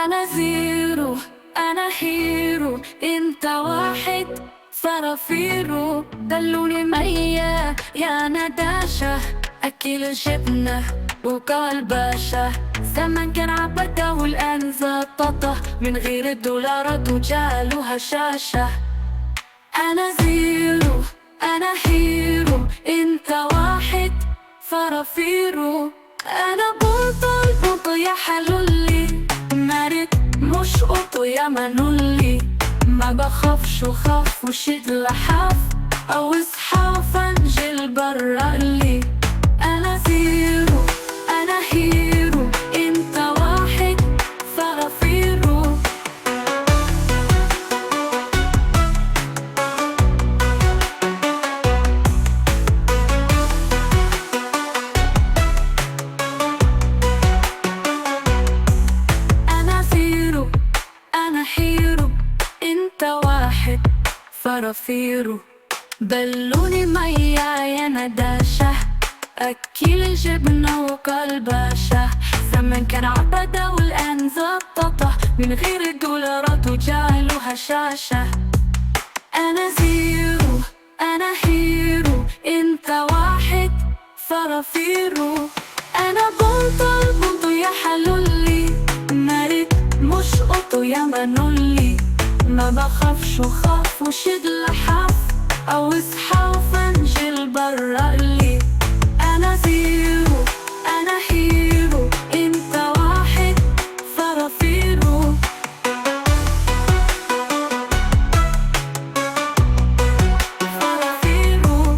أنا زيرو، أنا هيرو، أنت واحد فرافيرو. دلوني مية يا نداشة، أكل جبنة وكلباشة. زمان كان عبدة والآن زبطة، من غير الدولارات وجعلوا هشاشة. أنا زيرو، أنا هيرو، أنت واحد فرافيرو. أنا بطل بطل يا حلولي، مارد مش قطو يا منولي. ما بخافش وخاف وشد لحاف، أو اصحى فانجل برقلي. أنا زيرو، أنا هيرو، أنت واحد فرافيرو. أنا زيرو، أنا هيرو، أنت واحد فرافيرو. دلوني مية يا نداشة، أكل جبنة وكلباشة. زمان كان عبدة والآن زبطة، من غير الدولارات وجعلوا هشاشة. أنا زيرو، أنا هيرو، أنت واحد فرافيرو. أنا بطل بطل يا حلولي، مارد مش قطو يا منولي. ما بخافش وخاف وشد لحاف، أو اصحى وفنجل برقلي. أنا زيرو، أنا هيرو، أنت واحد فرافيرو. فرافيرو،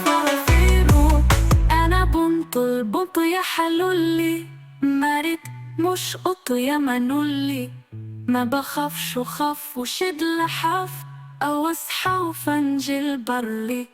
فرافيرو. أنا بنطل بنطل يا حلولي، مارد مش قطو يا منولي. ما بخافش وخاف وشد لحاف، أو اصحى وفنجل برلي.